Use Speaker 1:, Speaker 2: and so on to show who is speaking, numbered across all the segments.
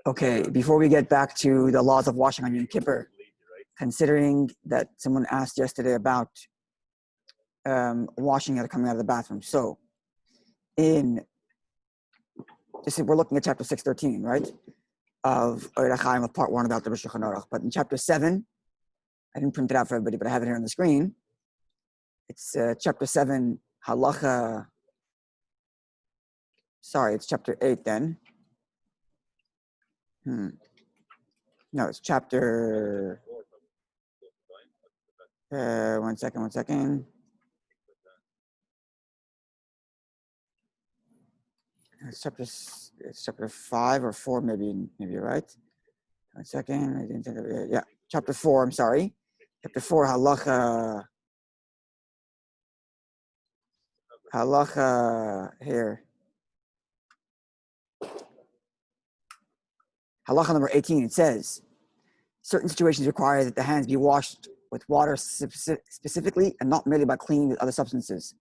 Speaker 1: Okay, before we get back to the laws of washing on Yom Kippur, considering that someone asked yesterday about washing out coming out of the bathroom. So, we're looking at chapter 613, right? Of Eirach of part 1 about the Shulchan Aruch. But in chapter 7, I didn't print it out for everybody, but I have it here on the screen. It's chapter 7, halacha. Sorry, it's chapter 8 then. No, it's chapter. One second. It's chapter 5 or 4, maybe you're right. 1 second. I didn't think of it. Yeah, chapter 4. I'm sorry. Chapter 4, halacha here. Halacha number 18. It says, certain situations require that the hands be washed with water specifically and not merely by cleaning with other substances.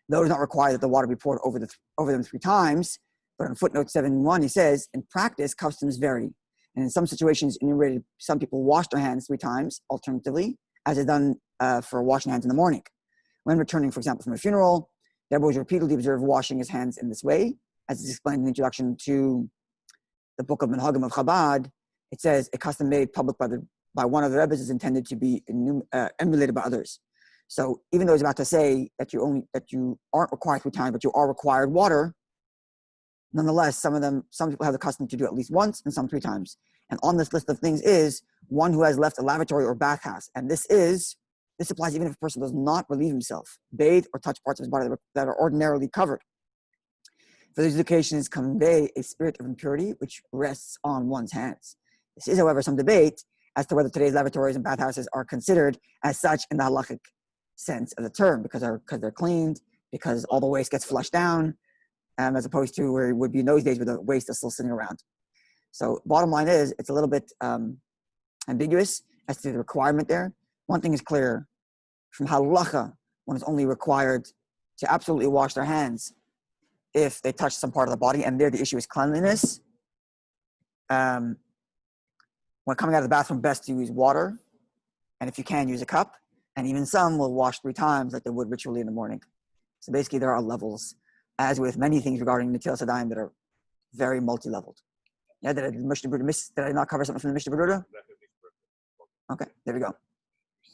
Speaker 1: Those not require that the water be poured over them 3 times. But in footnote 7.1, he says, in practice, customs vary. And in some situations, enumerated, some people wash their hands 3 times, alternatively, as is done for washing hands in the morning. When returning, for example, from a funeral, the Rebbe was repeatedly observed washing his hands in this way. As is explained in the introduction to the book of Menhagim of Chabad, it says, a custom made public by one of the Rebbes is intended to be emulated by others. So even though he's about to say that you aren't required 3 times, but you are required water, nonetheless, some people have the custom to do at least once and some 3 times. And on this list of things is one who has left a lavatory or bathhouse. And this applies even if a person does not relieve himself, bathe, or touch parts of his body that are ordinarily covered. For these occasions convey a spirit of impurity which rests on one's hands. This is, however, some debate as to whether today's lavatories and bathhouses are considered as such in the halachic sense of the term, because they're cleaned, because all the waste gets flushed down, as opposed to where it would be in those days where the waste is still sitting around. So bottom line is, it's a little bit ambiguous as to the requirement there. One thing is clear, from halacha, one is only required to absolutely wash their hands if they touch some part of the body, and there the issue is cleanliness. When coming out of the bathroom, best to use water, and if you can, use a cup, and even some will wash 3 times like they would ritually in the morning. So basically there are levels, as with many things regarding Netilas Yadayim that are very multi-leveled. Yeah, did I not cover something from the Mishnah Berurah? Okay, there we go.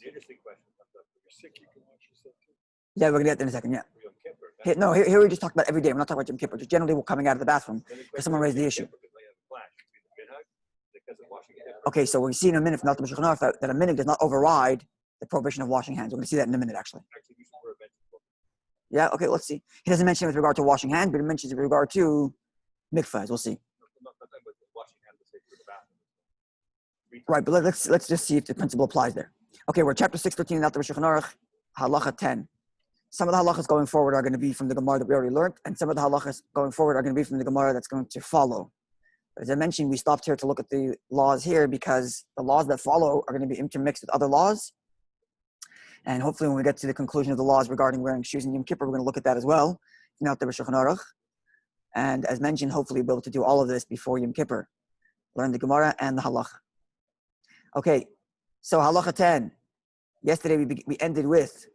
Speaker 2: Interesting question. If you're sick, you can wash yourself too.
Speaker 1: Yeah, we're going to get there in a second, yeah. Here we just talked about every day. We're not talking about Yom Kippur. Just generally coming out of the bathroom, because someone raised the issue. Okay, so we'll see in a minute from Alter Rebbe that a minute does not override the prohibition of washing hands. We're going to see that in a minute, actually. Yeah, okay, let's see. He doesn't mention it with regard to washing hands, but he mentions it with regard to mikvahs. We'll see. Right, but let's just see if the principle applies there. Okay, we're chapter 613 in Alter Rebbe, halacha 10. Some of the halachas going forward are going to be from the Gemara that we already learned, and some of the halachas going forward are going to be from the Gemara that's going to follow. But as I mentioned, we stopped here to look at the laws here because the laws that follow are going to be intermixed with other laws. And hopefully when we get to the conclusion of the laws regarding wearing shoes in Yom Kippur, we're going to look at that as well. Now, Shulchan Aruch. And as mentioned, hopefully we'll be able to do all of this before Yom Kippur. Learn the Gemara and the halacha. Okay, so halacha 10. Yesterday we ended with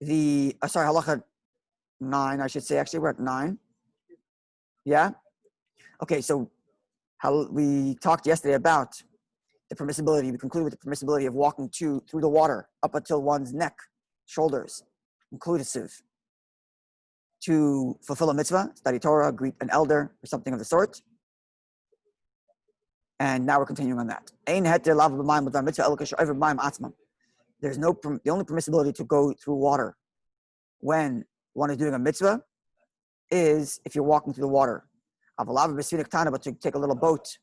Speaker 1: halacha 9, I should say. Actually, we're at 9. Yeah? Okay, so we talked yesterday about the permissibility. We concluded with the permissibility of walking through the water up until one's neck, shoulders, inclusive, to fulfill a mitzvah, study Torah, greet an elder, or something of the sort. And now we're continuing on that. There's the only permissibility to go through water when one is doing a mitzvah is if you're walking through the water. But to take a little boat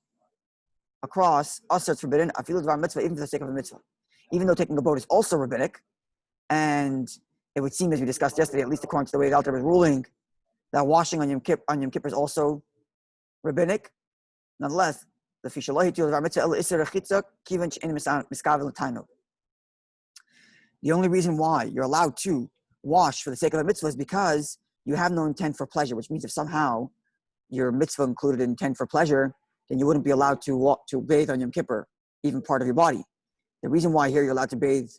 Speaker 1: across, also it's forbidden, even for the sake of a mitzvah. Even though taking a boat is also rabbinic, and it would seem, as we discussed yesterday, at least according to the way the Alter Rebbe is ruling, that washing on Yom Kippur is also rabbinic. Nonetheless, the only reason why you're allowed to wash for the sake of a mitzvah is because you have no intent for pleasure, which means if somehow your mitzvah included intent for pleasure, then you wouldn't be allowed to bathe on Yom Kippur, even part of your body. The reason why here you're allowed to bathe,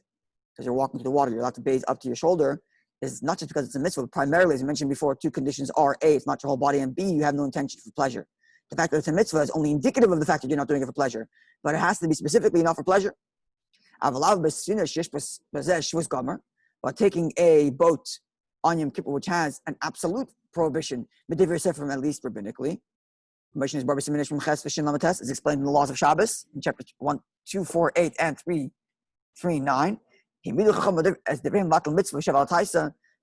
Speaker 1: because you're walking through the water, you're allowed to bathe up to your shoulder, is not just because it's a mitzvah, but primarily, as I mentioned before, two conditions are: A, it's not your whole body, and B, you have no intention for pleasure. The fact that it's a mitzvah is only indicative of the fact that you're not doing it for pleasure, but it has to be specifically not for pleasure. But taking a boat on Yom Kippur, which has an absolute prohibition, at least rabbinically, permission is is explained in the laws of Shabbos in chapter 1, 2, 4, 8, and 3, 3, 9. As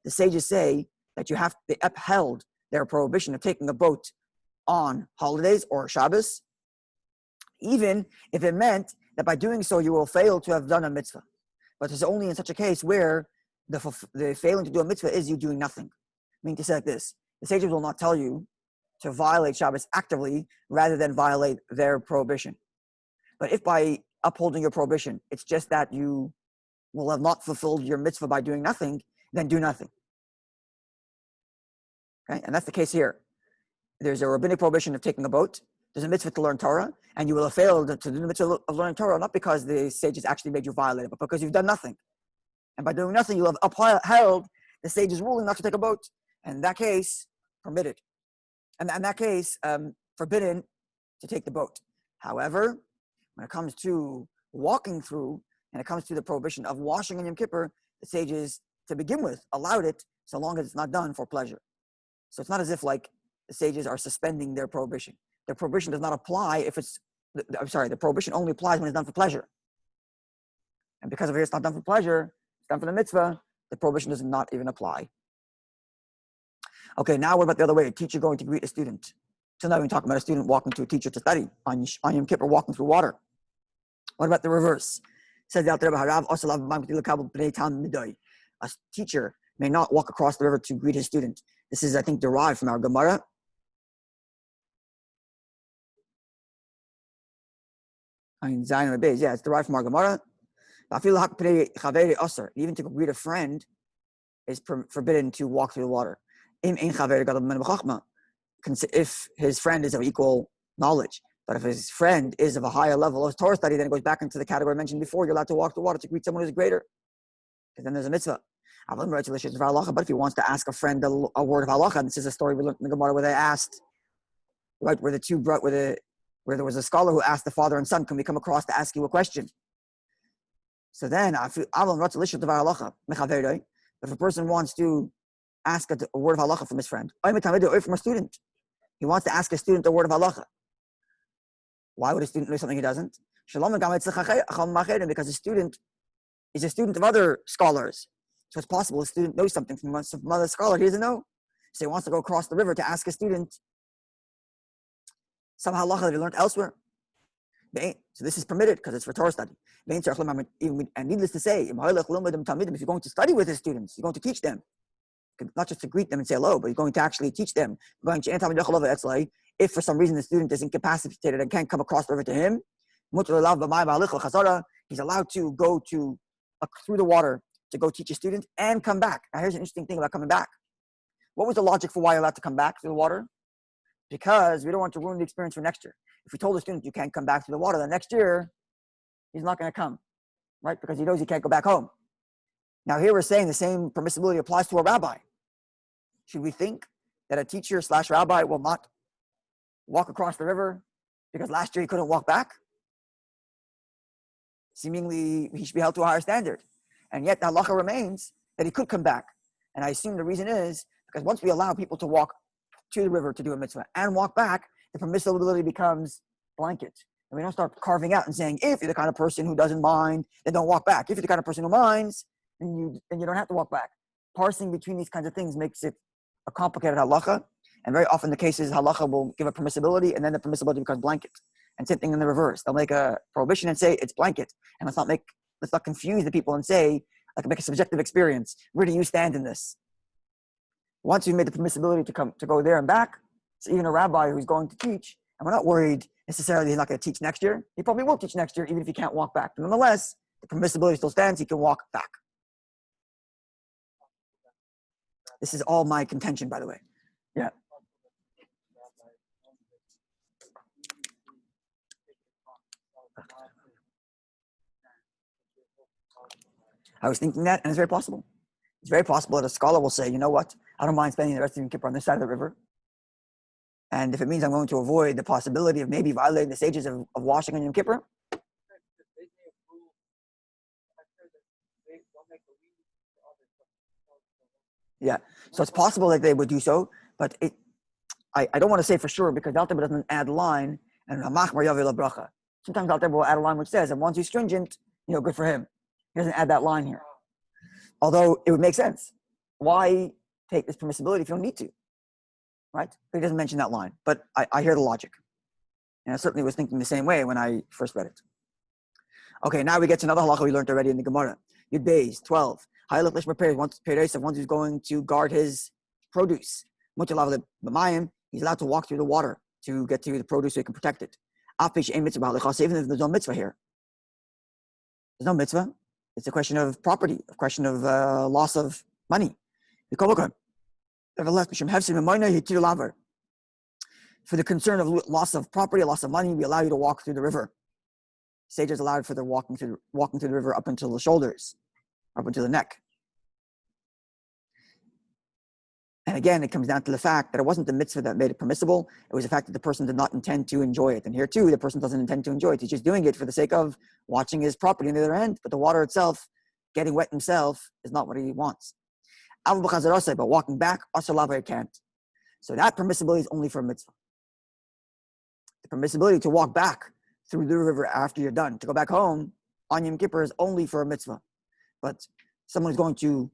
Speaker 1: the sages say that they upheld their prohibition of taking a boat on holidays or Shabbos, even if it meant that by doing so you will fail to have done a mitzvah. But it's only in such a case where the failing to do a mitzvah is you doing nothing. Meaning to say like this: the sages will not tell you to violate Shabbos actively rather than violate their prohibition. But if by upholding your prohibition, it's just that you will have not fulfilled your mitzvah by doing nothing, then do nothing. Okay, and that's the case here. There's a rabbinic prohibition of taking a boat. There's a mitzvah to learn Torah, and you will have failed to do the mitzvah of learning Torah, not because the sages actually made you violate it, but because you've done nothing. And by doing nothing, you'll have upheld the sage's ruling not to take a boat. And in that case, permitted. And in that case, forbidden to take the boat. However, when it comes to walking through, and it comes to the prohibition of washing on Yom Kippur, the sages, to begin with, allowed it so long as it's not done for pleasure. So it's not as if like the sages are suspending their prohibition. Their prohibition does not apply if the prohibition only applies when it's done for pleasure. And because of it, it's not done for pleasure, it's done for the mitzvah, the prohibition does not even apply. Okay, now what about the other way? A teacher going to greet a student. So now we're talking about a student walking to a teacher to study on Yom Kippur, walking through water. What about the reverse? Says the Alter Rebbe, a teacher may not walk across the river to greet his student. This is, I think, derived from our Gemara. Yeah, it's derived from our Gemara. Even to greet a friend is forbidden to walk through the water. If his friend is of equal knowledge. But if his friend is of a higher level of Torah study, then it goes back into the category I mentioned before. You're allowed to walk the water to greet someone who's greater. Because then there's a mitzvah. But if he wants to ask a friend a word of halacha, and this is a story we learned in the Gemara where they asked, right, where there was a scholar who asked the father and son, can we come across to ask you a question? So then, if a person wants to ask a word of halacha from his friend, or from a student, he wants to ask a student a word of halacha. Why would a student know something he doesn't? Because a student is a student of other scholars. So it's possible a student knows something from another scholar he doesn't know. So he wants to go across the river to ask a student some halacha that he learned elsewhere. So this is permitted because it's for Torah study. And needless to say, if you're going to study with his students, you're going to teach them. Not just to greet them and say hello, but you're going to actually teach them. If for some reason the student is incapacitated and can't come across the river to him, he's allowed to go through the water to go teach a student and come back. Now here's an interesting thing about coming back. What was the logic for why you're allowed to come back through the water? Because we don't want to ruin the experience for next year. If we told the student you can't come back through the water, then next year he's not going to come, right? Because he knows he can't go back home. Now here we're saying the same permissibility applies to a rabbi. Should we think that a teacher / rabbi will not walk across the river because last year he couldn't walk back? Seemingly, he should be held to a higher standard. And yet the halacha remains that he could come back. And I assume the reason is because once we allow people to walk to the river to do a mitzvah and walk back, the permissibility becomes blanket. And we don't start carving out and saying, if you're the kind of person who doesn't mind, then don't walk back. If you're the kind of person who minds, then you don't have to walk back. Parsing between these kinds of things makes it a complicated halacha. And very often the case is halacha will give a permissibility and then the permissibility becomes blanket. And same thing in the reverse. They'll make a prohibition and say it's blanket. And let's not confuse the people and say, make a subjective experience. Where do you stand in this? Once you've made the permissibility to go there and back, so even a rabbi who's going to teach, and we're not worried necessarily he's not going to teach next year. He probably will teach next year, even if he can't walk back. But nonetheless, the permissibility still stands. He can walk back. This is all my contention, by the way. Yeah. I was thinking that, and it's very possible. It's very possible that a scholar will say, you know what, I don't mind spending the rest of Yom Kippur on this side of the river. And if it means I'm going to avoid the possibility of maybe violating the stages of washing on Yom Kippur, yeah. So it's possible that they would do so, but I don't want to say for sure because Alter Rebbe doesn't add line, and sometimes Alter Rebbe will add a line which says, and once he's stringent, good for him. He doesn't add that line here. Although it would make sense. Why take this permissibility if you don't need to? Right? But he doesn't mention that line. But I hear the logic. And I certainly was thinking the same way when I first read it. Okay, now we get to another halacha we learned already in the Gemara. Yud Beis, 12. Once who's going to guard his produce. He's allowed to walk through the water to get to the produce so he can protect it. Even if there's no mitzvah here. There's no mitzvah. It's a question of property, a question of loss of money. For the concern of loss of property, loss of money, we allow you to walk through the river. Sages allowed for the walking through the river up until the shoulders, up until the neck. And again, it comes down to the fact that it wasn't the mitzvah that made it permissible. It was the fact that the person did not intend to enjoy it. And here too, the person doesn't intend to enjoy it. He's just doing it for the sake of watching his property on the other end. But the water itself, getting wet himself, is not what he wants. But walking back, asar can't. So that permissibility is only for a mitzvah. The permissibility to walk back through the river after you're done, to go back home on Yom Kippur is only for a mitzvah. But someone who's going to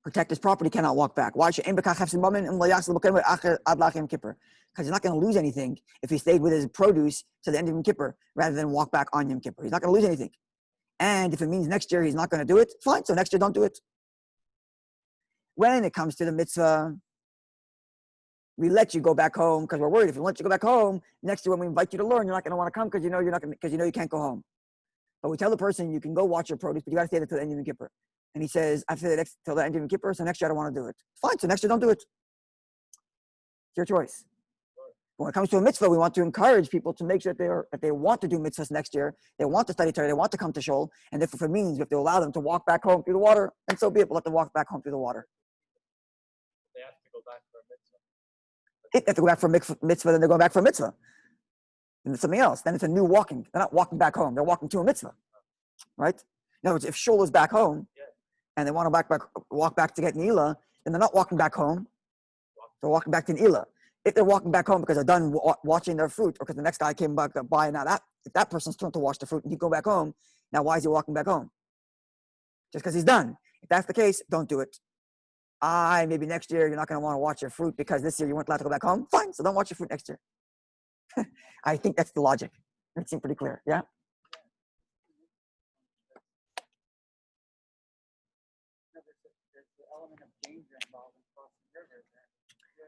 Speaker 1: protect his property cannot walk back. Why? Because he's not going to lose anything if he stayed with his produce to the end of Yom Kippur rather than walk back on Yom Kippur. He's not going to lose anything. And if it means next year he's not going to do it, fine. So next year don't do it. When it comes to the mitzvah, we let you go back home because we're worried. If we let you go back home, next year when we invite you to learn, you're not going to want to come because you know you can't go home. But we tell the person you can go watch your produce, but you got to stay there till the end of Yom Kippur. And he says, after till the end of Yom Kippur, so next year I don't want to do it. Fine, so next year don't do it. It's your choice. When it comes to a mitzvah, we want to encourage people to make sure that they want to do mitzvahs next year. They want to study Torah. They want to come to shul. And if it means we have to allow them to walk back home through the water, and so be it. We'll let them walk back home through the water.
Speaker 2: They have to go back for a mitzvah.
Speaker 1: If they have to go back for a mitzvah, then they're going back for a mitzvah. And it's something else. Then it's a new walking. They're not walking back home. They're walking to a mitzvah. Right? In other words, if shul is back home, and they want to walk back to get Ne'ilah, then they're not walking back home. They're walking back to Ne'ilah. If they're walking back home because they're done watching their fruit, or because the next guy came back by, now if that person's turn to watch the fruit and you go back home, now why is he walking back home? Just because he's done. If that's the case, don't do it. Maybe next year you're not going to want to watch your fruit because this year you weren't allowed to go back home. Fine, so don't watch your fruit next year. I think that's the logic. It seems pretty clear, yeah?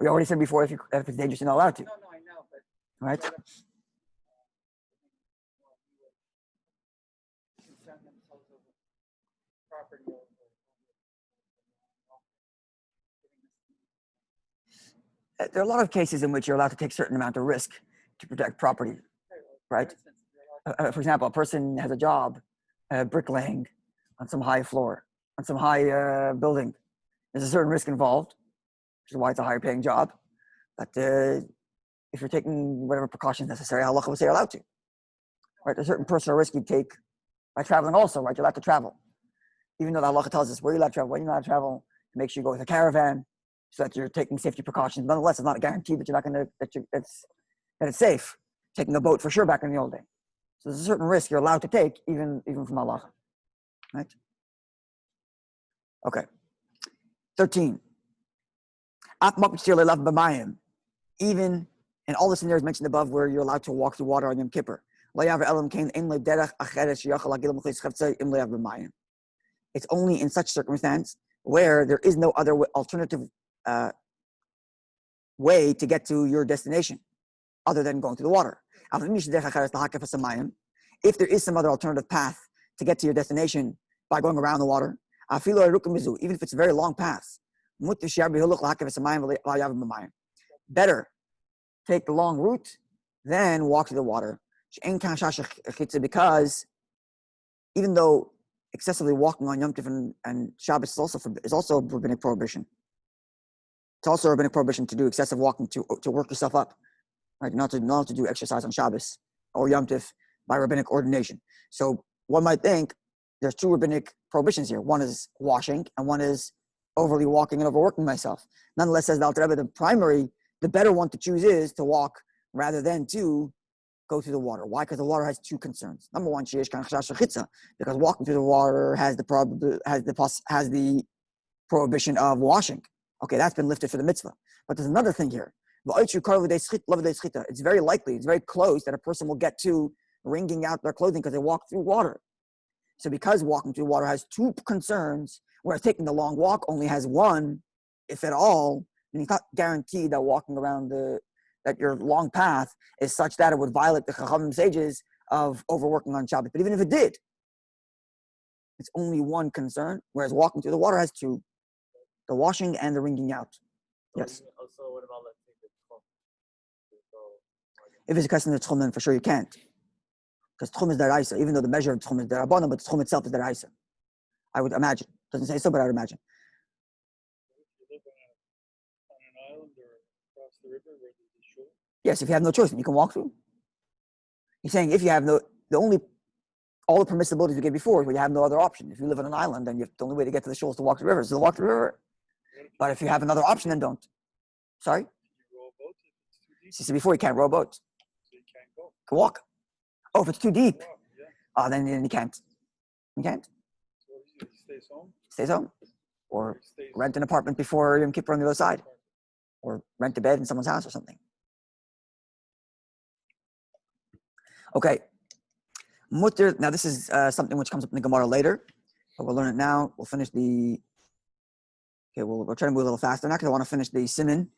Speaker 1: We already said before, if it's dangerous, you're not allowed to.
Speaker 3: No, I know, but
Speaker 1: right?
Speaker 3: Concern themselves over property over.
Speaker 1: There are a lot of cases in which you're allowed to take a certain amount of risk to protect property, right? For example, a person has a job, bricklaying on some high floor, on some high building. There's a certain risk involved, which is why it's a higher paying job. But if you're taking whatever precautions necessary, Allah will say you're allowed to. Right? There's a certain personal risk you take by traveling also, right? You're allowed to travel. Even though the Allah tells us where you're allowed to travel, when you're allowed to travel, make sure you go with a caravan so that you're taking safety precautions. Nonetheless, it's not a guarantee that you're not going to, that it's safe. Taking a boat for sure back in the old day. So there's a certain risk you're allowed to take even from Allah. Right? Okay. 13. Even in all the scenarios mentioned above where you're allowed to walk through water on Yom Kippur. It's only in such circumstance where there is no other alternative way to get to your destination other than going through the water. If there is some other alternative path to get to your destination by going around the water, even if it's a very long path, better take the long route than walk through the water. Because even though excessively walking on Yom Tov and Shabbos is also a rabbinic prohibition. It's also a rabbinic prohibition to do excessive walking to work yourself up, right? Not to do exercise on Shabbos or Yom Tov by rabbinic ordination. So one might think there's two rabbinic prohibitions here. One is washing, and one is overly walking and overworking myself. Nonetheless, says the Alter Rebbe, the better one to choose is to walk rather than to go through the water. Why? Because the water has two concerns. Number one, because walking through the water has the prohibition of washing. Okay, that's been lifted for the mitzvah. But there's another thing here. It's very likely, it's very close that a person will get to wringing out their clothing because they walk through water. So because walking through water has two concerns, whereas taking the long walk only has one, if at all, and it's not guaranteed that walking around that your long path is such that it would violate the Chachamim sages of overworking on Shabbat. But even if it did, it's only one concern, whereas walking through the water has two, the washing and the wringing out. Yes.
Speaker 3: Also, what about, let's say, the tchum?
Speaker 1: If it's a question of tchum, then for sure you can't. Because tchum is deraisa, even though the measure of tchum is derabbanan, but tchum itself is deraisa. I would imagine. Doesn't say so, but I would imagine.
Speaker 2: If you live on an island or across the river where there's a shul,
Speaker 1: Yes, if you have no choice, then you can walk through. He's saying if you have all the permissibilities we gave before, where you have no other option. If you live on an island, then the only way to get to the shul is to walk the river. So walk the river. But if you have another option, then don't. Sorry?
Speaker 2: you row a boat if it's too deep,
Speaker 1: She said before you can't row a boat.
Speaker 2: so you can't go.
Speaker 1: You can walk. Oh, if it's too deep,
Speaker 2: Walk, yeah.
Speaker 1: then you can't. You can't.
Speaker 2: So what do? He stays home.
Speaker 1: Stays home. Or
Speaker 2: He stays
Speaker 1: rent an apartment before Yom Kippur on the other side. Or rent a bed in someone's house or something. Okay. Mutter. Now this is something which comes up in the Gemara later, but we'll learn it now. We'll finish the. Okay, we'll try to move a little faster now because I want to finish the Siman,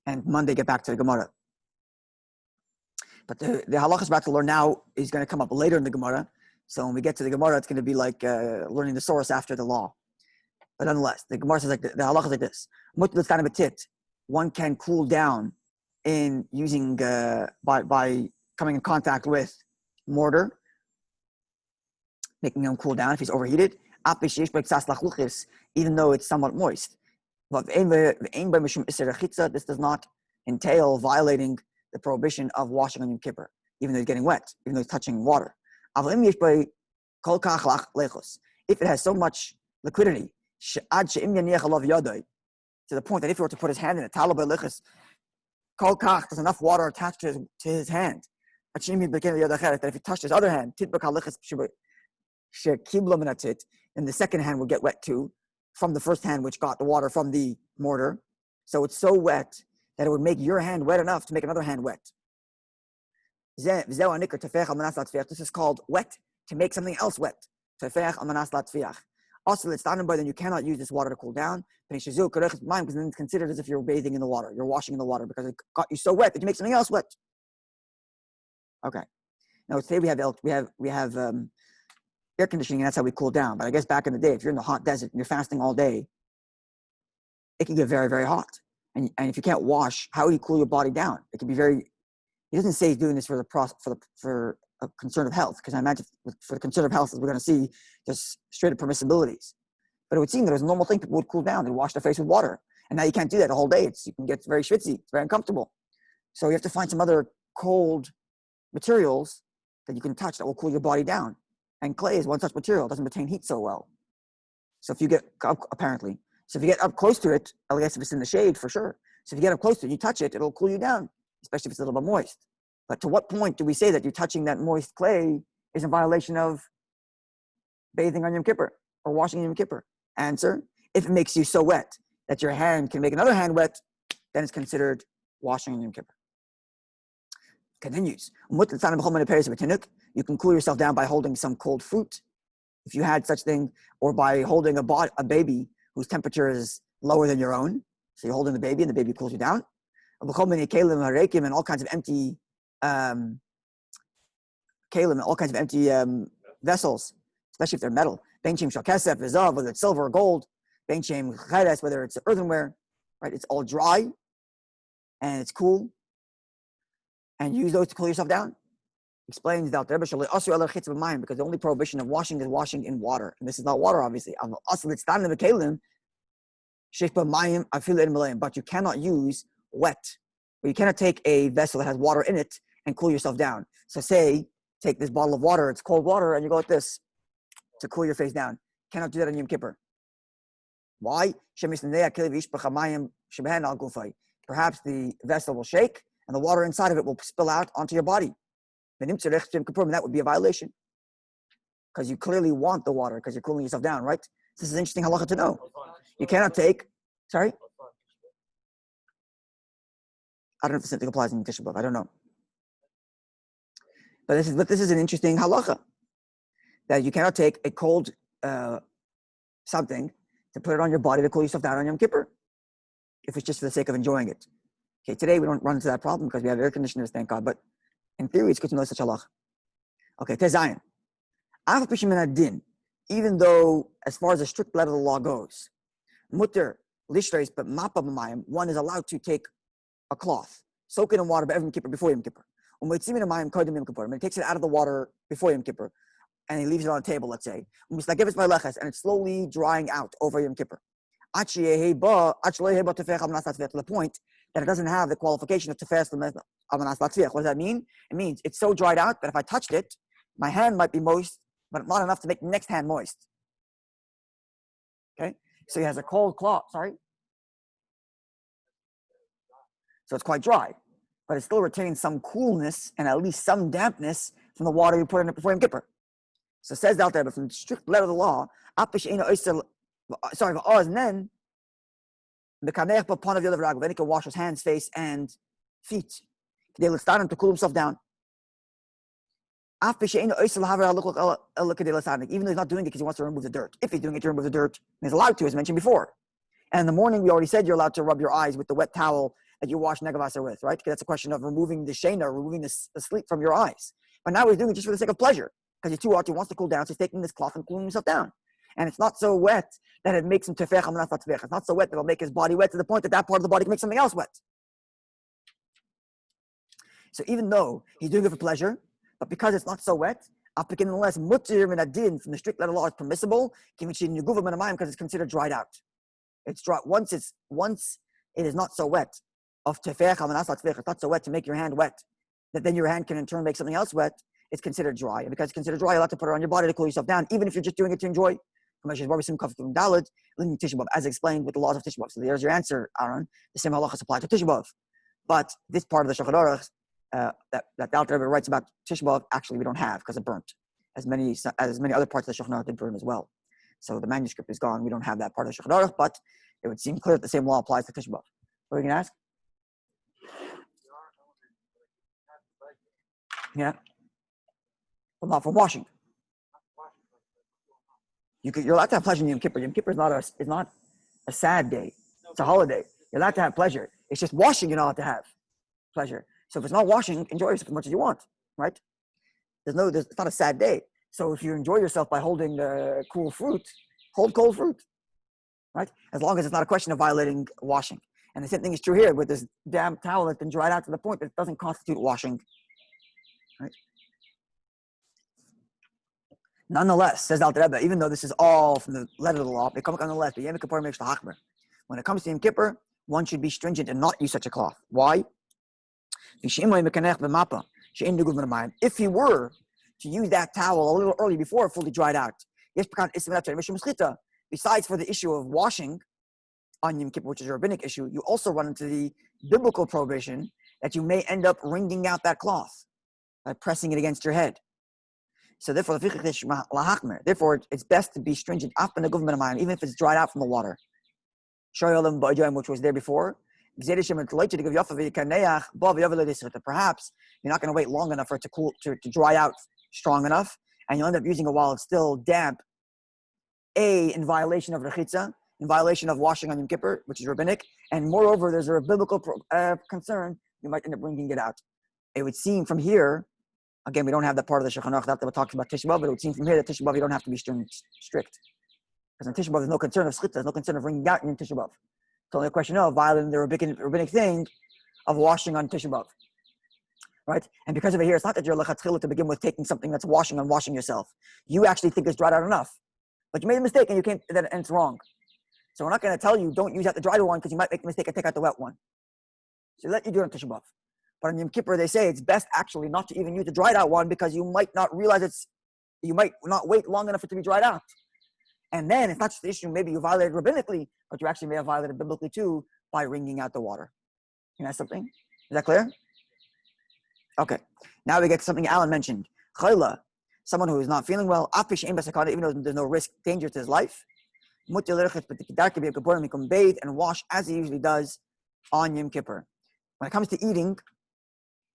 Speaker 1: and Monday get back to the Gemara. But the halachas we're about to learn now is going to come up later in the Gemara. So when we get to the Gemara, it's going to be like learning the source after the law. But nonetheless, the Gemara says like the halacha is like this: Mutter l'tzanabetit. One can cool down in using by coming in contact with mortar, making him cool down if he's overheated, even though it's somewhat moist. This does not entail violating the prohibition of washing on Yom Kippur, even though he's getting wet, even though he's touching water. If it has so much liquidity, to the point that if he were to put his hand in it, there's enough water attached to his hand. That if he touched his other hand, then the second hand will get wet too, from the first hand which got the water from the mortar. So it's so wet that it would make your hand wet enough to make another hand wet. This is called wet to make something else wet. Also, then you cannot use this water to cool down, because then it's considered as if you're bathing in the water, you're washing in the water, because it got you so wet that you make something else wet. Okay. Now today we have air conditioning, and that's how we cool down. But I guess back in the day, if you're in the hot desert and you're fasting all day, it can get very, very hot. And if you can't wash, how do you cool your body down? It can be very. He doesn't say he's doing this for a concern of health, because I imagine for the concern of health, as we're going to see, there's straight up permissibilities. But it would seem that it was a normal thing. People would cool down. They'd wash their face with water. And now you can't do that the whole day. You can get very schwitzy. It's very uncomfortable. So you have to find some other cold materials that you can touch that will cool your body down. And clay is one such material. It doesn't retain heat so well. So if you get up, apparently. So if you get up close to it, I guess if it's in the shade, for sure. So if you get up close to it, you touch it, it'll cool you down, especially if it's a little bit moist. But to what point do we say that you're touching that moist clay is in violation of bathing on Yom Kippur or washing Yom Kippur? Answer: if it makes you so wet that your hand can make another hand wet, then it's considered washing on Yom Kippur. Continues. You can cool yourself down by holding some cold fruit, if you had such thing, or by holding a baby whose temperature is lower than your own. So you're holding the baby, and the baby cools you down. And all kinds of empty vessels, especially if they're metal. Whether it's silver or gold. Whether it's earthenware, right? It's all dry and it's cool. And use those to cool yourself down. Explains the Alter Rebbe, because the only prohibition of washing is washing in water. And this is not water, obviously. But you cannot use wet. But you cannot take a vessel that has water in it and cool yourself down. So say, take this bottle of water, it's cold water, and you go like this to cool your face down. Cannot do that on Yom Kippur. Why? Perhaps the vessel will shake and the water inside of it will spill out onto your body. And that would be a violation. Because you clearly want the water because you're cooling yourself down, right? So this is interesting halacha to know. You cannot take, sorry? I don't know if the same thing applies in Tisha B'Av. I don't know. But this is an interesting halacha. That you cannot take a cold something to put it on your body to cool yourself down on Yom Kippur. If it's just for the sake of enjoying it. Okay, today we don't run into that problem because we have air conditioners, thank God. But in theory, it's good to know such halacha. Okay, Tezayin. Even though, as far as the strict letter of the law goes, mutter, lishreis, but mapa b'mayim, one is allowed to take a cloth, soak it in water before Yom Kippur, before Yom Kippur. When he takes it out of the water before Yom Kippur, and he leaves it on a table, let's say, and it's slowly drying out over Yom Kippur. To the point that it doesn't have the qualification of tefes l'manas latzviach. What does that mean? It means it's so dried out that if I touched it, my hand might be moist, but not enough to make the next hand moist. Okay? So he has a cold cloth, sorry? So it's quite dry, but it still retains some coolness and at least some dampness from the water you put in it before Yom Kippur. So it says out there, but from the strict letter of the law, and then the kanech upon of the other rag, then he can wash his hands, face, and feet. They will start him to cool himself down. Even though he's not doing it because he wants to remove the dirt. If he's doing it to remove the dirt, he's allowed to, as mentioned before. And in the morning, we already said you're allowed to rub your eyes with the wet towel that you wash negavasa with, right? Because that's a question of removing the shena, removing the sleep from your eyes. But now he's doing it just for the sake of pleasure. Because he's too hot, he wants to cool down, so he's taking this cloth and cooling himself down. And it's not so wet that it makes him tefech amanas latzviach. It's not so wet that it'll make his body wet to the point that that part of the body can make something else wet. So even though he's doing it for pleasure, but because it's not so wet, nonetheless, mutir min adin from the strict letter law is permissible, because it's considered dried out. It's dry once it is not so wet. Of tefech amanas latzviach, it's not so wet to make your hand wet, that then your hand can in turn make something else wet. It's considered dry, and because it's considered dry, you're allowed to put it on your body to cool yourself down, even if you're just doing it to enjoy. As explained with the laws of Tisha B'Av. So there's your answer, Aaron. The same halachas apply to Tisha B'Av. But this part of the Shulchan Aruch that the Alter Rebbe writes about Tisha B'Av, actually we don't have because it burnt. As many other parts of the Shulchan Aruch did burn as well. So the manuscript is gone. We don't have that part of the Shulchan Aruch, but it would seem clear that the same law applies to Tisha B'Av. What are you going to ask? Yeah. But not from washing. You're allowed to have pleasure in Yom Kippur. Yom Kippur is not a sad day. It's a holiday. You're allowed to have pleasure. It's just washing you're not allowed to have pleasure. So if it's not washing, enjoy yourself as much as you want, right? It's not a sad day. So if you enjoy yourself by holding cool fruit, hold cold fruit, right? As long as it's not a question of violating washing. And the same thing is true here with this damp towel that's been dried out to the point that it doesn't constitute washing, right? Nonetheless, says Alter Rebbe, even though this is all from the letter of the law, nonetheless, when it comes to Yom Kippur, one should be stringent and not use such a cloth. Why? If he were to use that towel a little early before it fully dried out, besides for the issue of washing on Yom Kippur, which is a rabbinic issue, you also run into the biblical prohibition that you may end up wringing out that cloth by pressing it against your head. So therefore, it's best to be stringent, even if it's dried out from the water. Which was there before. Perhaps you're not going to wait long enough for it to cool, to dry out strong enough, and you'll end up using it while it's still damp. In violation of rechitza, in violation of washing on Yom Kippur, which is rabbinic, and moreover, there's a biblical concern, you might end up bringing it out. It would seem from here, again, we don't have that part of the Shulchan Aruch that talks about Tisha B'Av, but it would seem from here that Tisha B'Av you don't have to be strict. Because in Tisha B'Av there's no concern of schita, there's no concern of bringing out in Tisha B'Av. It's only a question of violating the rabbinic thing of washing on Tisha B'Av. right? And because of it here, it's not that you're lechatchila to begin with taking something that's washing and washing yourself. You actually think it's dried out enough, but you made a mistake and you came and it's wrong. So we're not going to tell you don't use out the dried one because you might make the mistake and take out the wet one. So let you do it on Tisha B'Av. But on Yom Kippur, they say it's best actually not to even use the dried out one because you might not realize you might not wait long enough for it to be dried out. And then it's not just the issue, maybe you violated rabbinically, but you actually may have violated biblically too by wringing out the water. You know something? Is that clear? Okay. Now we get to something Alan mentioned. Chayla, someone who is not feeling well, even though there's no risk, danger to his life, he can bathe and wash as he usually does on Yom Kippur. When it comes to eating,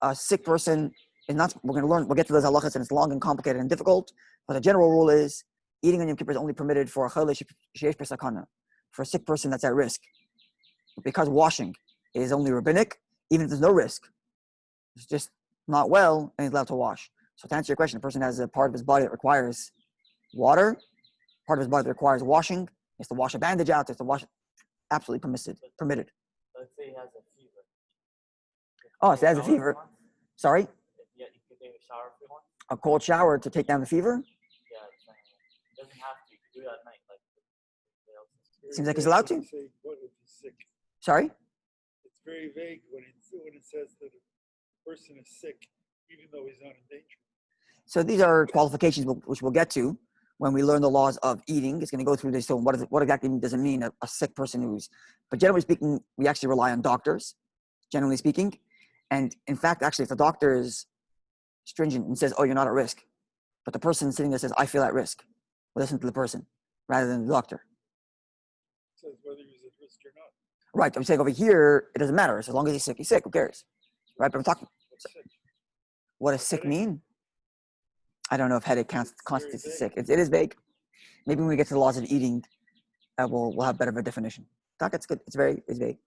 Speaker 1: a sick person is not, we'll get to those halachas, and it's long and complicated and difficult, but the general rule is eating on Yom Kippur is only permitted for a chayla sheyesh b'sakana, for a sick person that's at risk. Because washing is only rabbinic, even if there's no risk, it's just not well, and he's allowed to wash. So to answer your question, a person has a part of his body that requires water, part of his body that requires washing, is to wash a bandage out, is to wash, absolutely permitted.
Speaker 3: Let's say he has a fever.
Speaker 1: Oh, so he has a fever. Sorry?
Speaker 3: Yeah, you can take a shower if you want.
Speaker 1: A cold shower to take down the fever?
Speaker 3: Yeah, it doesn't have to. You can do it at night.
Speaker 1: Seems like he's allowed to.
Speaker 2: What if he's sick?
Speaker 1: Sorry?
Speaker 2: It's very vague when it says that a person is sick, even though he's not in danger.
Speaker 1: So these are qualifications which we'll get to when we learn the laws of eating. It's going to go through this. So what exactly does it mean, a sick person who's... But generally speaking, we actually rely on doctors, generally speaking. And in fact, actually, if the doctor is stringent and says, oh, you're not at risk, but the person sitting there says, I feel at risk, we'll listen to the person rather than the doctor.
Speaker 2: It says whether he's at risk or not.
Speaker 1: Right. I'm saying over here, it doesn't matter. As long as he's sick, who cares? Right, but I'm talking...
Speaker 2: What's sick?
Speaker 1: What does sick mean? I don't know if headache constitutes as sick. It is vague. Maybe when we get to the laws of eating, we'll have better of a definition. That's good. It's vague.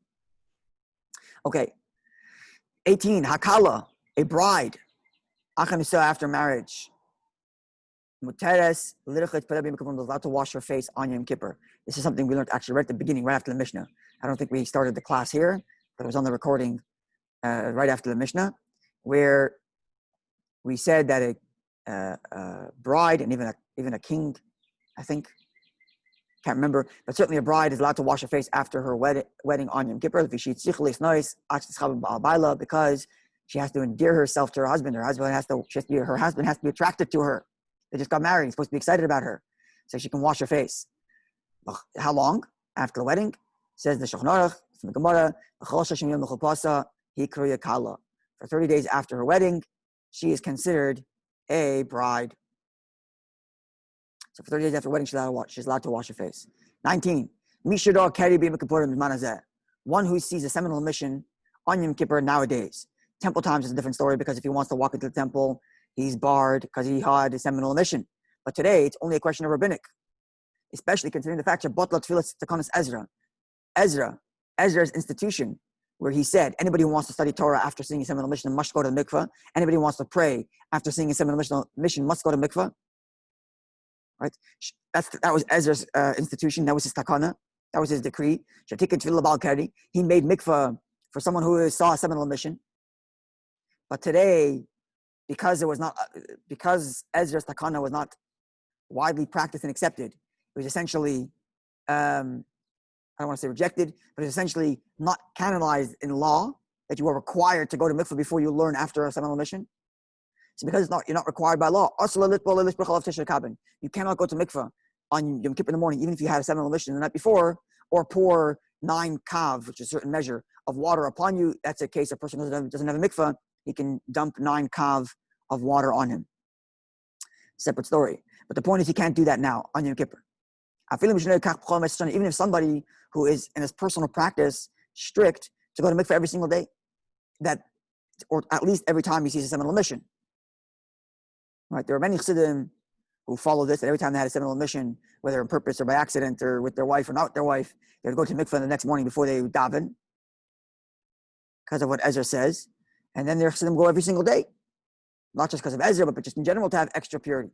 Speaker 1: Okay. 18. Hakala, a bride. Achanisa after marriage. Muteres, allowed to wash her face on Yom Kippur. This is something we learned actually right at the beginning, right after the Mishnah. I don't think we started the class here, but it was on the recording right after the Mishnah, where we said that a bride and even a king, I think, can't remember, but certainly a bride is allowed to wash her face after her wedding on Yom Kippur because she has to endear herself to her husband. Her husband has to be attracted to her. They just got married. He's supposed to be excited about her, so she can wash her face. How long after the wedding? Says the Shulchan Aruch from the Gemara, for 30 days after her wedding, she is considered a bride. So for 30 days after wedding, she's allowed to wash her face. 19. One who sees a seminal emission on Yom Kippur nowadays. Temple times is a different story because if he wants to walk into the temple, he's barred because he had a seminal emission. But today, it's only a question of rabbinic, especially considering the fact that Ezra's institution, where he said anybody who wants to study Torah after seeing a seminal emission must go to the mikveh. Anybody who wants to pray after seeing a seminal emission must go to mikveh. Right? That was Ezra's institution. That was his takana. That was his decree. He made mikveh for someone who saw a seminal emission. But today, because Ezra's takana was not widely practiced and accepted, it was essentially, I don't want to say rejected, but it's essentially not canonized in law that you are required to go to mikveh before you learn after a seminal emission. So because you're not required by law, you cannot go to mikveh on Yom Kippur in the morning, even if you had a seminal emission the night before, or pour 9 kav, which is a certain measure of water upon you. That's a case a person doesn't have a mikveh, he can dump 9 kav of water on him. Separate story. But the point is, he can't do that now on Yom Kippur. Even if somebody who is in his personal practice strict to go to mikveh every single day, or at least every time he sees a seminal emission. Right? There are many chassidim who follow this, that every time they had a seminal emission, whether on purpose or by accident or with their wife or not with their wife, they would go to mikveh the next morning before they daven, because of what Ezra says. And then their chassidim go every single day, not just because of Ezra, but just in general to have extra purity.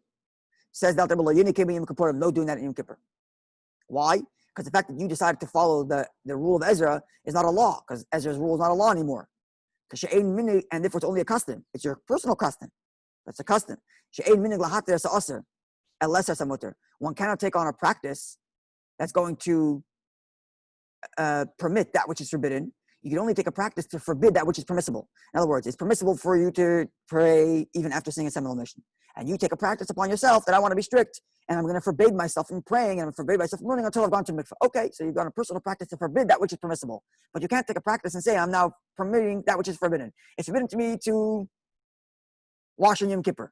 Speaker 1: Says the Alter Rebbe, no doing that in Yom Kippur. Why? Because the fact that you decided to follow the rule of Ezra is not a law, because Ezra's rule is not a law anymore. And therefore it's only a custom. It's your personal custom. That's a custom. One cannot take on a practice that's going to permit that which is forbidden. You can only take a practice to forbid that which is permissible. In other words, it's permissible for you to pray even after seeing a seminal mission. And you take a practice upon yourself that I want to be strict, and I'm going to forbid myself from praying, and I'm going to forbid myself from learning until I've gone to mikvah. Okay, so you've got a personal practice to forbid that which is permissible. But you can't take a practice and say, I'm now permitting that which is forbidden. It's forbidden to me to wash on Yom Kippur.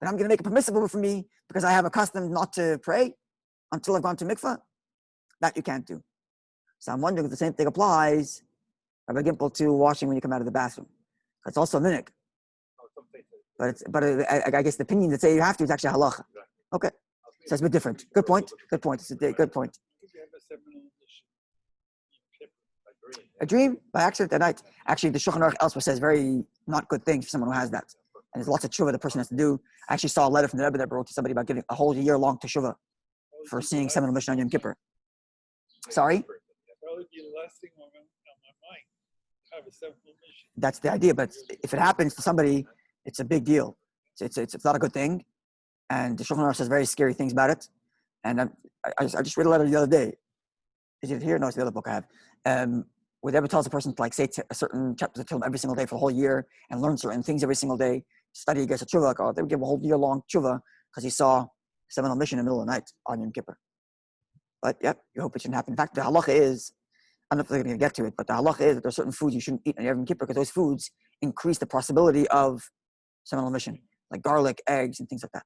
Speaker 1: Then I'm going to make it permissible for me because I have a custom not to pray until I've gone to mikvah. That you can't do. So I'm wondering if the same thing applies, Rabbi Gimple, to washing when you come out of the bathroom. That's also a minhag. I guess the opinion that say you have to is actually halacha. Okay, so it's a bit different. Good point. Good point. It's a good point. A dream by accident at night. Actually, the Shulchan Aruch elsewhere says very not good things for someone who has that. And there's lots of teshuvah the person has to do. I actually saw a letter from the Rebbe that wrote to somebody about giving a whole year-long teshuvah for seeing seminal mission on Yom Kippur. Sorry?
Speaker 2: That would be the last thing on my mind. Have a seminal mission.
Speaker 1: That's the idea, but if it happens to somebody, it's a big deal. It's not a good thing. And the Shulchan Aruch says very scary things about it. And I just read a letter the other day. Is it here? No, it's the other book I have. Where the Rebbe tells a person to say a certain chapter to him every single day for the whole year and learn certain things every single day. Study against a tshuva. They would give a whole year-long tshuva because he saw seminal mission in the middle of the night on Yom Kippur. But yep, you hope it shouldn't happen. In fact, the halacha is, I don't know if they're going to get to it, but the halacha is that there are certain foods you shouldn't eat on Yom Kippur because those foods increase the possibility of seminal emission, like garlic, eggs, and things like that.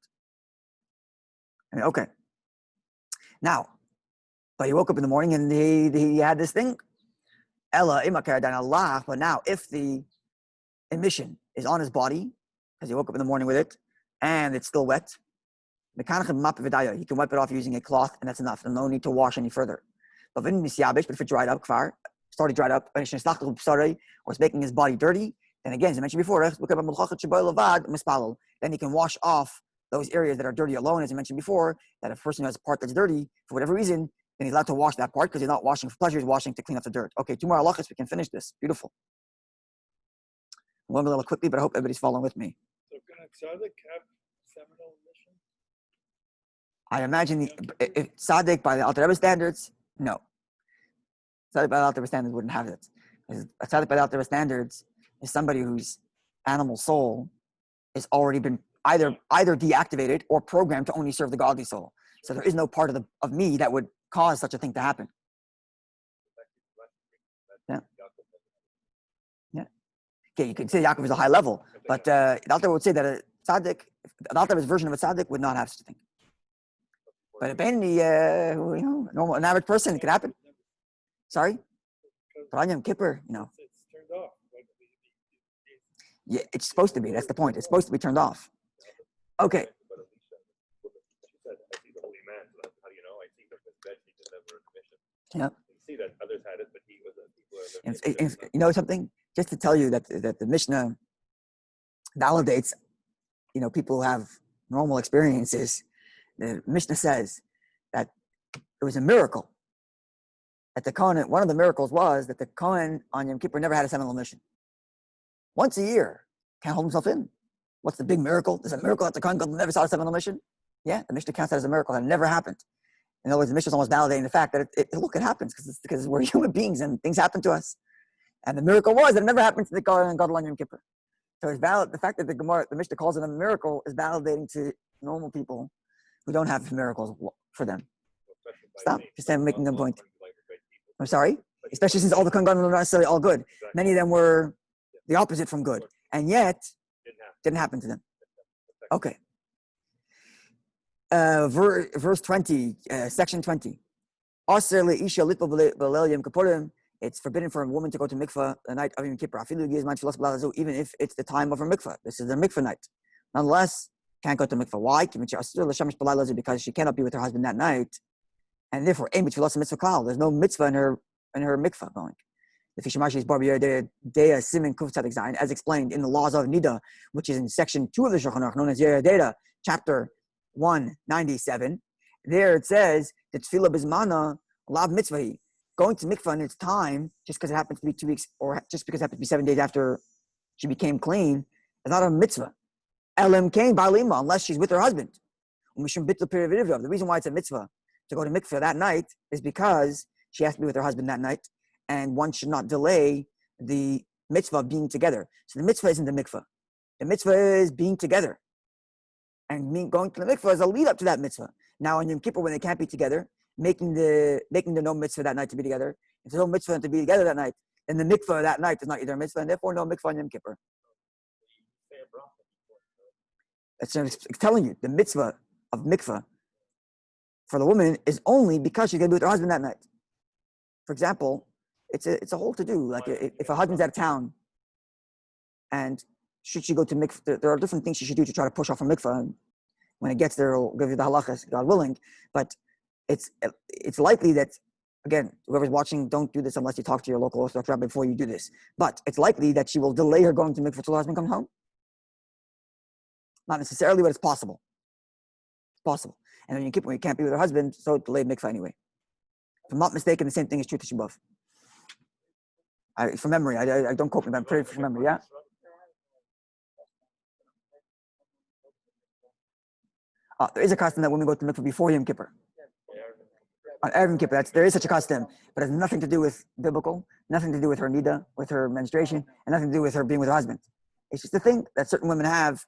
Speaker 1: Okay. Now, but he woke up in the morning and he had this thing. Ella Allah. But now, if the emission is on his body, because he woke up in the morning with it, and it's still wet, he can wipe it off using a cloth, and that's enough. There's no need to wash any further. But if it dried up, started dried up, or it's making his body dirty, then again, as I mentioned before, then he can wash off those areas that are dirty alone, as I mentioned before, that if a person has a part that's dirty, for whatever reason, then he's allowed to wash that part because he's not washing for pleasure, he's washing to clean up the dirt. Okay, 2 more halachas, we can finish this. Beautiful. I'm going a little quickly, but I hope everybody's following with me.
Speaker 2: So can a tzaddik have seminal mission?
Speaker 1: I imagine if tzaddik by the Alter Rebbe standards, no. Tzaddik by the Alter Rebbe standards wouldn't have it. A tzaddik by the Alter Rebbe standards is somebody whose animal soul has already been either deactivated or programmed to only serve the godly soul. So there is no part of me that would cause such a thing to happen. Yeah. Yeah. Okay, you could say Yaakov is a high level, but the Alter would say that a tzaddik, the Alter Rebbe's version of a tzaddik would not have such a thing. But a normal, an average person, it could happen. Sorry? But on Yom Kippur,
Speaker 2: It's turned off.
Speaker 1: Yeah, it's supposed to be. That's the point. It's supposed to be turned off. Okay. Yeah.
Speaker 4: See that others had it, but he was
Speaker 1: And you know something? Just to tell you that the Mishnah validates, people who have normal experiences. The Mishnah says that it was a miracle that the Kohen, one of the miracles was that the Kohen on Yom Kippur never had a seminal mission. Once a year, can't hold himself in. What's the big miracle? There's a miracle that the Kohen never saw a seminal mission? Yeah, the Mishnah counts that as a miracle that never happened. In other words, the Mishnah is almost validating the fact that it happens because we're human beings and things happen to us. And the miracle was that it never happened to the Kohen on Yom Kippur. So it's valid. The fact that the Mishnah calls it a miracle is validating to normal people who don't have miracles for them. Stop. Just making a point. I'm sorry? Especially since all the Kohen were not necessarily all good. Many of them were the opposite from good. And yet, didn't happen to them. Okay. Verse 20, section 20. It's forbidden for a woman to go to mikvah the night of Yom Kippur, even if it's the time of her mikvah. This is their mikvah night. Nonetheless, can't go to mikvah. Why? Because she cannot be with her husband that night, and therefore, there's no mitzvah in her mikvah going. As explained in the laws of Nida, which is in section 2 of the Shulchan Aruch, known as Yerideda, chapter 197. There it says that tefillah bismana lav mitzvahi. going to mikvah in its time, just because it happens to be 2 weeks, or just because it happens to be 7 days after she became clean, is not a mitzvah. Elam kain ba'alima, unless she's with her husband. The reason why it's a mitzvah to go to mikvah that night is because she has to be with her husband that night, and one should not delay the mitzvah of being together. So the mitzvah isn't the mikvah. The mitzvah is being together. And going to the mikvah is a lead up to that mitzvah. Now on Yom Kippur, when they can't be together, making the no mitzvah that night to be together, if there's no mitzvah to be together that night, then the mikvah that night is not either a mitzvah, and therefore no mikvah on Yom Kippur. It's telling you the mitzvah of mikvah for the woman is only because she's going to be with her husband that night. For example, it's a whole to do. Like if her husband's out of town, and should she go to mikvah, there are different things she should do to try to push off her mikvah. And when it gets there, it'll give you the halachas, God willing. But it's likely that, again, whoever's watching, don't do this unless you talk to your local Orthodox rabbi before you do this. But it's likely that she will delay her going to mikvah till her husband comes home. Not necessarily, but it's possible. It's possible. And then when you can't be with her husband, so delay mikvah anyway. If I'm not mistaken, the same thing is true to Shabbat. From memory, I don't quote me, but I'm pretty from memory, yeah? There is a custom that women go to mikvah before Yom Kippur. On Yom Kippur, there is such a custom, but it has nothing to do with biblical, nothing to do with her nida, with her menstruation, and nothing to do with her being with her husband. It's just a thing that certain women have,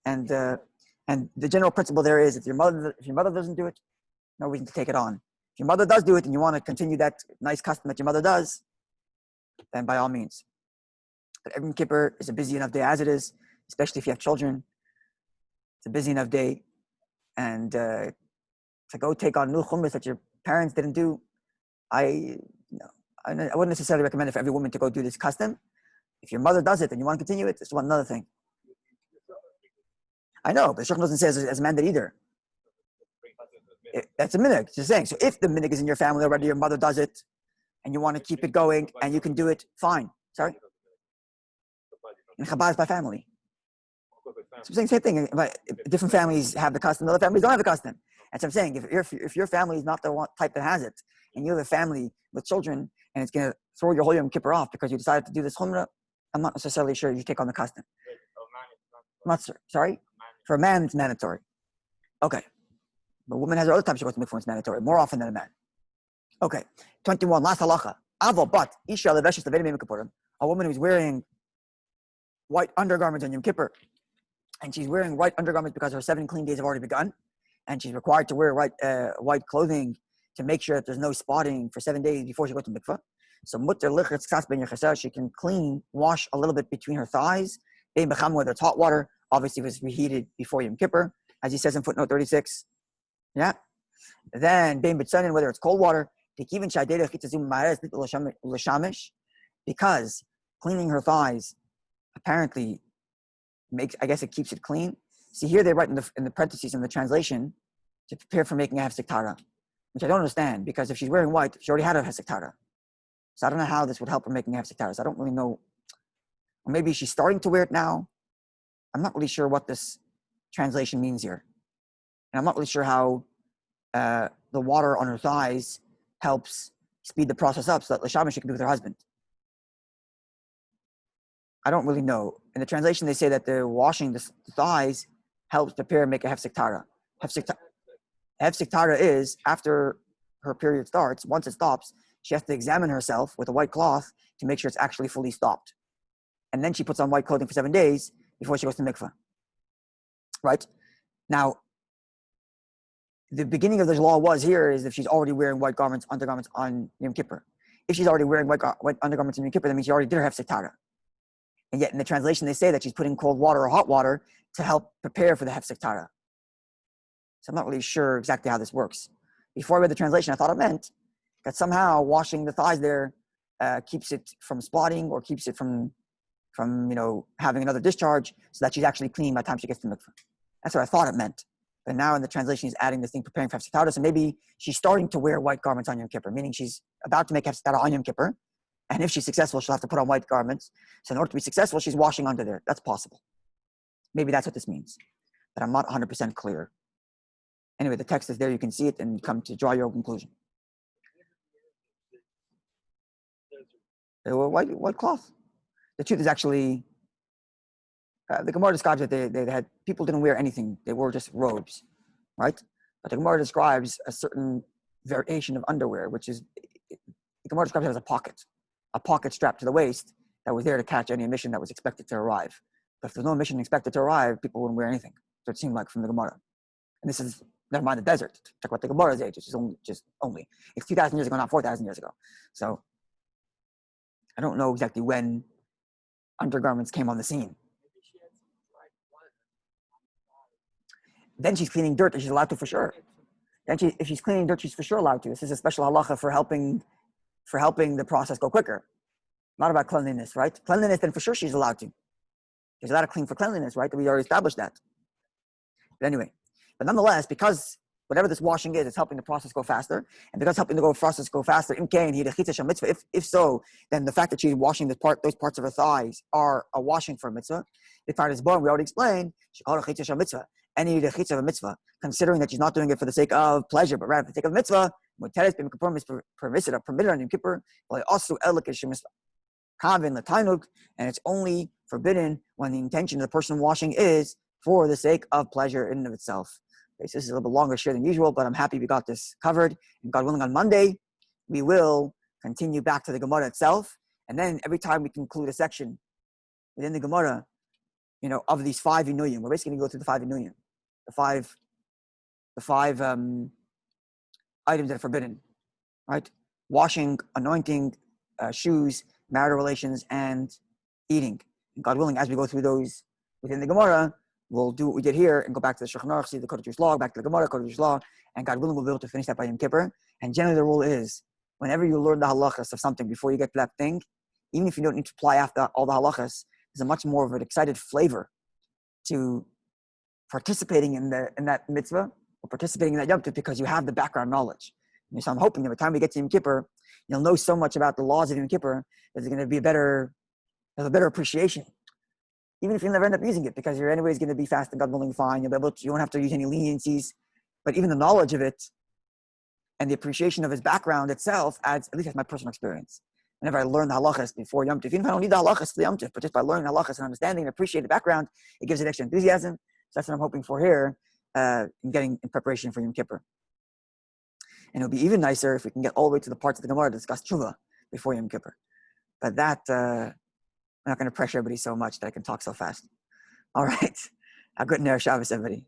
Speaker 1: and the general principle there is if your mother doesn't do it, no reason to take it on. If your mother does do it and you want to continue that nice custom that your mother does, then by all means. But Yom Kippur is a busy enough day as it is, especially if you have children. It's a busy enough day. And to go take on new chumras that your parents didn't do, I wouldn't necessarily recommend it for every woman to go do this custom. If your mother does it and you want to continue it, it's one another thing. I know, but the Shulchan doesn't say as a mandate either. That's a minhag. It's just saying. So if the minhag is in your family already, your mother does it, and you want to keep it going, and you can do it, fine. Sorry? In Chabad, it's by family. So I'm saying same thing. But different families have the custom, other families don't have the custom. And so I'm saying if your family is not the one type that has it, and you have a family with children, and it's going to throw your whole Yom Kippur off because you decided to do this chumrah, I'm not necessarily sure you take on the custom. I'm not sure. Sorry? For a man, it's mandatory. Okay. But a woman has other types of mikvah, it's mandatory, more often than a man. Okay. 21, last halacha. Avo, but, isha leveshes levedi Yom Kippurim. A woman who's wearing white undergarments on Yom Kippur, and she's wearing white undergarments because her 7 clean days have already begun, and she's required to wear white clothing to make sure that there's no spotting for 7 days before she goes to mikvah. So mutter lichitz ksas ben yechaseh, she can wash a little bit between her thighs, bein b'cham, whether it's hot water, obviously it was reheated before Yom Kippur, as he says in footnote 36. Yeah. Then bein b'tzanin, whether it's cold water, because cleaning her thighs apparently I guess it keeps it clean. See, here they write in the parentheses in the translation to prepare for making a hefsek tara, which I don't understand, because if she's wearing white, she already had a hefsek tara. So I don't know how this would help her making a hefsek tara. So I don't really know. Or maybe she's starting to wear it now. I'm not really sure what this translation means here. And I'm not really sure how the water on her thighs helps speed the process up so that l'shamish she can be with her husband. I don't really know. In the translation, they say that the washing the thighs helps prepare and make a hefsek tara. Hefsek tara is, after her period starts, once it stops, she has to examine herself with a white cloth to make sure it's actually fully stopped. And then she puts on white clothing for 7 days before she goes to mikvah. Right? Now, the beginning of the law is if she's already wearing white undergarments on Yom Kippur. If she's already wearing white undergarments on Yom Kippur, that means she already did her hefsek tara. And yet in the translation, they say that she's putting cold water or hot water to help prepare for the hefsek tara. So I'm not really sure exactly how this works. Before I read the translation, I thought it meant that somehow washing the thighs there keeps it from spotting or keeps it from having another discharge, so that she's actually clean by the time she gets to mikvah. That's what I thought it meant. But now in the translation, he's adding this thing, preparing for hefsek tara. So maybe she's starting to wear white garments on Yom Kippur, meaning she's about to make hefsek tara on Yom Kippur. And if she's successful, she'll have to put on white garments. So in order to be successful, she's washing under there. That's possible. Maybe that's what this means. But I'm not 100% clear. Anyway, the text is there. You can see it and come to draw your own conclusion. They were white cloth. The truth is actually, the Gemara describes that they had, people didn't wear anything. They wore just robes, right? But the Gemara describes a certain variation of underwear, which is, the Gemara describes it as a pocket strapped to the waist that was there to catch any emission that was expected to arrive. But if there's no emission expected to arrive, people wouldn't wear anything. So it seemed like from the Gemara. And this is, never mind the desert. Talk about the Gemara's age, which is only. It's 2,000 years ago, not 4,000 years ago. So I don't know exactly when undergarments came on the scene. Then she's cleaning dirt, and she's allowed to for sure. Then if she's cleaning dirt, she's for sure allowed to. This is a special halacha for helping the process go quicker. Not about cleanliness, right? Cleanliness, then for sure she's allowed to. She's allowed to clean for cleanliness, right? We already established that. But anyway, but nonetheless, because whatever this washing is, it's helping the process go faster. And because helping the process go faster, if so, then the fact that she's washing those parts of her thighs are a washing for a mitzvah. The part is born, we already explained, any rechitza of a mitzvah, considering that she's not doing it for the sake of pleasure, but rather for the sake of mitzvah, is permitted on Yom Kippur, and it's only forbidden when the intention of the person washing is for the sake of pleasure in and of itself. Okay, so this is a little bit longer share than usual, but I'm happy we got this covered. And God willing, on Monday, we will continue back to the Gemara itself. And then every time we conclude a section within the Gemara, of these 5 inuyim, we're basically going to go through the 5 inuyim, the five items that are forbidden, right? Washing, anointing, shoes, marital relations, and eating. And God willing, as we go through those within the Gemara, we'll do what we did here and go back to the Shulchan Aruch, see the Code of Jewish Law, back to the Gemara, Code of Jewish Law, and God willing, we'll be able to finish that by Yom Kippur. And generally the rule is, whenever you learn the halachas of something before you get to that thing, even if you don't need to apply after all the halachas, there's a much more of an excited flavor to participating in that mitzvah or participating in that Yom Tov because you have the background knowledge. And so I'm hoping that by the time we get to Yom Kippur, you'll know so much about the laws of Yom Kippur that there's going to be a better appreciation. Even if you never end up using it, because you're anyways going to be fast and God willing fine, you won't have to use any leniencies. But even the knowledge of it and the appreciation of his background itself adds, at least that's my personal experience. Whenever I learn the halachas before Yom Tov, even if I don't need the halachas for the Yom Tov, but just by learning halachas and understanding and appreciating the background, it gives it extra enthusiasm. So that's what I'm hoping for here in preparation for Yom Kippur. And it'll be even nicer if we can get all the way to the parts of the Gemara to discuss tshuva before Yom Kippur. But that, I'm not going to pressure everybody so much that I can talk so fast. All right. Have a good Ner Shabbos, everybody.